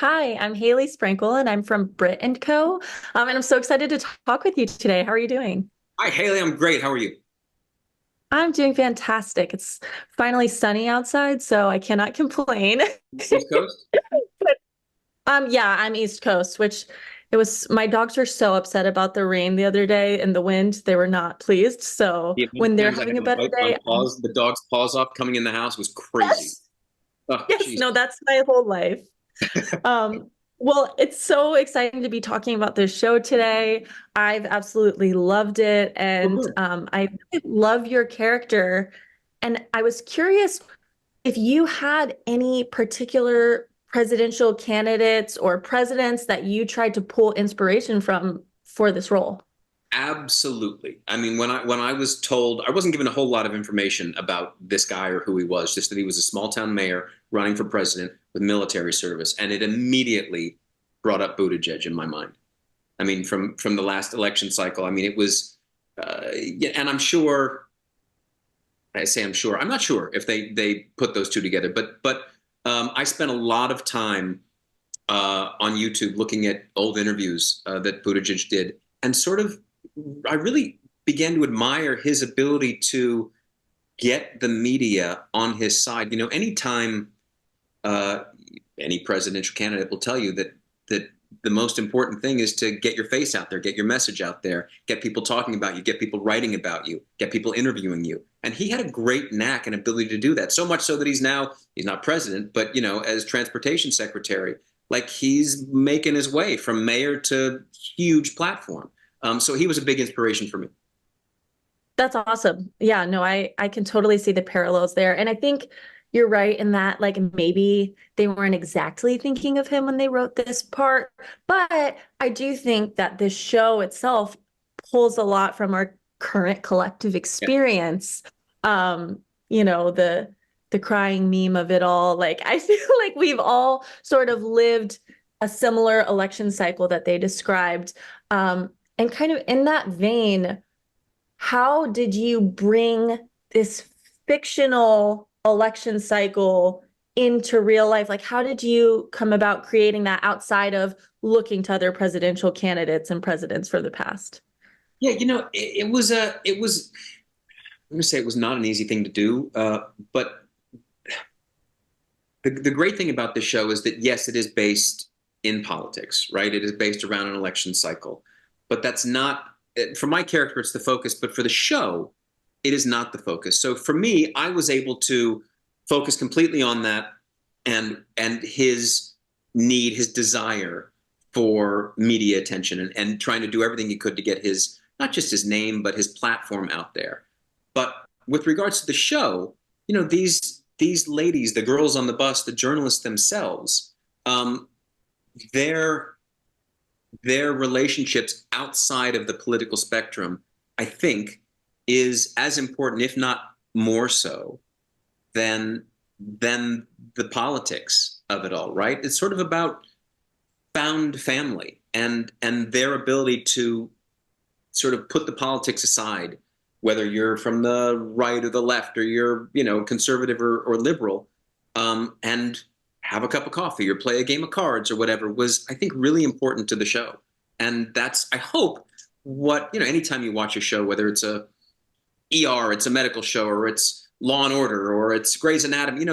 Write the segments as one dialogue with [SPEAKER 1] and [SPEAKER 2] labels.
[SPEAKER 1] Hi, I'm Haley Sprinkle and I'm from Brit and Co. And I'm so excited to talk with you today. How are you doing?
[SPEAKER 2] Hi, Haley. I'm great. How are you?
[SPEAKER 1] I'm doing fantastic. It's finally sunny outside, so I cannot complain.
[SPEAKER 2] East Coast?
[SPEAKER 1] But yeah, I'm East Coast, which it was my dogs were so upset about the rain the other day and the wind. They were not pleased. So
[SPEAKER 2] The amount
[SPEAKER 1] when
[SPEAKER 2] of
[SPEAKER 1] they're
[SPEAKER 2] times I
[SPEAKER 1] having
[SPEAKER 2] had
[SPEAKER 1] a
[SPEAKER 2] to
[SPEAKER 1] better
[SPEAKER 2] wipe my
[SPEAKER 1] day,
[SPEAKER 2] paws, the dog's paws off coming in the house was crazy.
[SPEAKER 1] yes,
[SPEAKER 2] Oh,
[SPEAKER 1] yes,
[SPEAKER 2] jeez.
[SPEAKER 1] no, that's my whole life. Um, well, it's so exciting to be talking about this show today. I've absolutely loved it,
[SPEAKER 2] Oh,
[SPEAKER 1] and
[SPEAKER 2] good.
[SPEAKER 1] I really love your character. And I was curious if you had any particular presidential candidates or presidents that you tried to pull inspiration from for this role.
[SPEAKER 2] Absolutely. I mean, when I was told, I wasn't given a whole lot of information about this guy or who he was, just that he was a small town mayor running for president with military service, and it immediately brought up Buttigieg in my mind. I mean, from the last election cycle, I mean, it was, yeah, and I'm sure. I say I'm sure. I'm not sure if they put those two together, but I spent a lot of time on YouTube looking at old interviews that Buttigieg did, and sort of I really began to admire his ability to get the media on his side. You know, anytime uh, any presidential candidate will tell you that the most important thing is to get your face out there, get your message out there, get people talking about you, get people writing about you, get people interviewing you. And he had a great knack and ability to do that. So much so that he's not president, but as transportation secretary, like he's making his way from mayor to huge platform. So he was a big inspiration for me.
[SPEAKER 1] That's awesome. Yeah, no, I can totally see the parallels there. And I think you're right in that like maybe they weren't exactly thinking of him when they wrote this part, but I do think that this show itself pulls a lot from our current collective
[SPEAKER 2] Yeah.
[SPEAKER 1] experience. The crying meme of it all. Like I feel like we've all sort of lived a similar election cycle that they described. And kind of in that vein, how did you bring this fictional election cycle into real life? Like, how did you come about creating that outside of looking to other presidential candidates and presidents for the past?
[SPEAKER 2] Yeah, it was I'm going to say it was not an easy thing to do, but the great thing about the show is that yes, it is based in politics, right? It is based around an election cycle, but that's not for my character. It's the focus, but for the show, it is not the focus. So for me, I was able to focus completely on that and his need, his desire for media attention, and trying to do everything he could to get his not just his name but his platform out there. But with regards to the show, these ladies, the girls on the bus, the journalists themselves, um, their their relationships outside of the political spectrum, I think, is as important, if not more so, than than the politics of it all. Right? It's sort of about found family and their ability to sort of put the politics aside, whether you're from the right or the left, or you're, conservative or liberal, and have a cup of coffee or play a game of cards or whatever was, I think, really important to the show. And that's, I hope, anytime you watch a show, whether it's a ER, it's a medical show, or it's Law and Order, or it's Grey's Anatomy,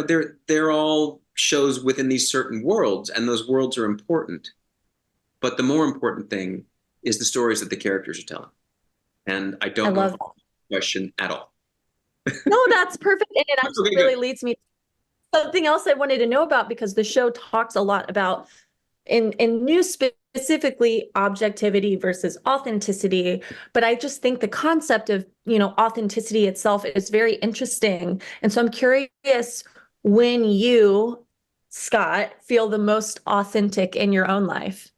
[SPEAKER 2] they're all shows within these certain worlds, and those worlds are important. But the more important thing is the stories that the characters are telling. And I
[SPEAKER 1] I
[SPEAKER 2] don't know if
[SPEAKER 1] love
[SPEAKER 2] that's a question at all.
[SPEAKER 1] No, that's perfect. And it actually
[SPEAKER 2] Okay,
[SPEAKER 1] really
[SPEAKER 2] good.
[SPEAKER 1] leads me to something else I wanted to know about because the show talks a lot about in news specifically objectivity versus authenticity. But I just think the concept of, authenticity itself is very interesting. And so I'm curious when you, Scott, feel the most authentic in your own life.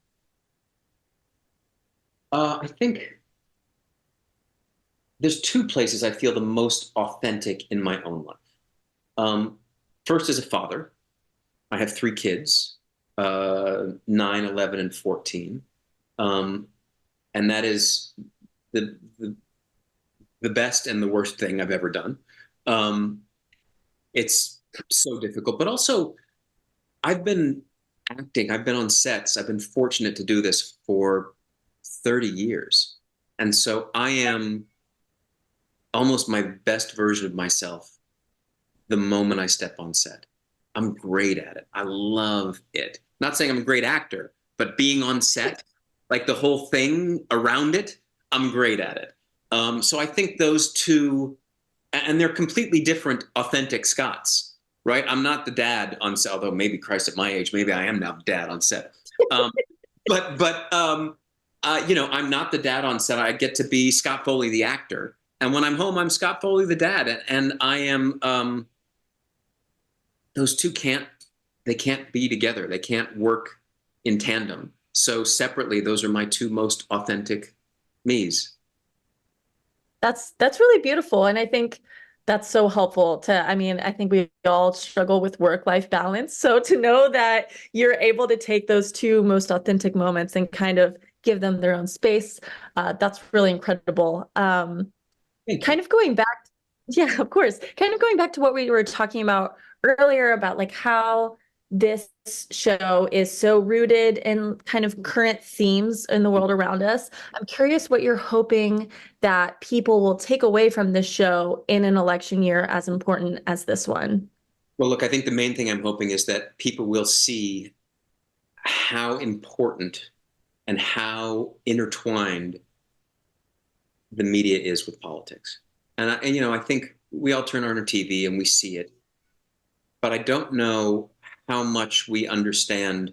[SPEAKER 2] I think there's two places I feel the most authentic in my own life. Um, First, as a father, I have three kids, 9, 11, and 14. Um, and that is the best and the worst thing I've ever done. Um, it's so difficult, but also I've been acting, I've been on sets. I've been fortunate to do this for 30 years. And so I am almost my best version of myself the moment I step on set. I'm great at it. I love it. Not saying I'm a great actor, but being on set, like the whole thing around it, I'm great at it. So I think those two, and they're completely different, authentic Scots, right? I'm not the dad on set, although maybe Christ at my age, maybe I am now dad on set. Um, but I'm not the dad on set. I get to be Scott Foley, the actor, and when I'm home, I'm Scott Foley, the dad, and I am. Those two can't be together. They can't work in tandem. So separately, those are my two most authentic me's.
[SPEAKER 1] That's really beautiful. And I think that's so helpful to, I mean, I think we all struggle with work-life balance. So to know that you're able to take those two most authentic moments and kind of give them their own space, that's really incredible.
[SPEAKER 2] Thank you.
[SPEAKER 1] Kind of going back, yeah, of course, kind of going back to what we were talking about earlier about like how this show is so rooted in kind of current themes in the world around us. I'm curious what you're hoping that people will take away from this show in an election year as important as this one.
[SPEAKER 2] Well, look, I think the main thing I'm hoping is that people will see how important and how intertwined the media is with politics. And I think we all turn on our TV and we see it, but I don't know how much we understand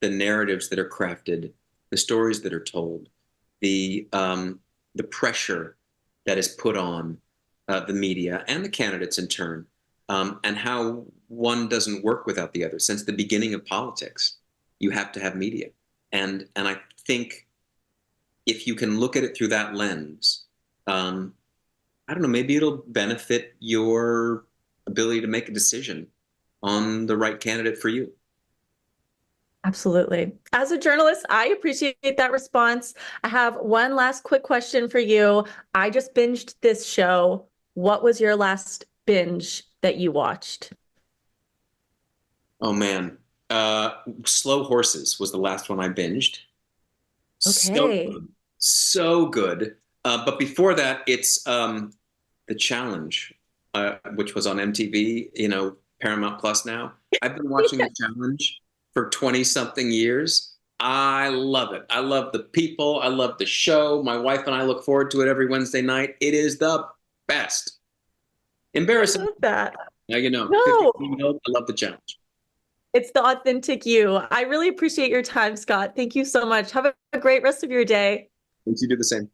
[SPEAKER 2] the narratives that are crafted, the stories that are told, the pressure that is put on the media and the candidates in turn, and how one doesn't work without the other. Since the beginning of politics, you have to have media, and I think if you can look at it through that lens, I don't know, maybe it'll benefit your ability to make a decision on the right candidate for you.
[SPEAKER 1] Absolutely. As a journalist, I appreciate that response. I have one last quick question for you. I just binged this show. What was your last binge that you watched?
[SPEAKER 2] Oh man, Slow Horses was the last one I binged. So
[SPEAKER 1] Okay.
[SPEAKER 2] good, so good. But before that, it's The Challenge, which was on MTV, Paramount Plus now. I've been watching The Challenge for 20 something years. I love it. I love the people. I love the show. My wife and I look forward to it every Wednesday night. It is the best.
[SPEAKER 1] I
[SPEAKER 2] Embarrassing.
[SPEAKER 1] love that.
[SPEAKER 2] Now you know,
[SPEAKER 1] No,
[SPEAKER 2] 50 years old, I love The Challenge.
[SPEAKER 1] it's the authentic you. I really appreciate your time, Scott. Thank you so much. Have a great rest of your day.
[SPEAKER 2] Thanks, you do the same.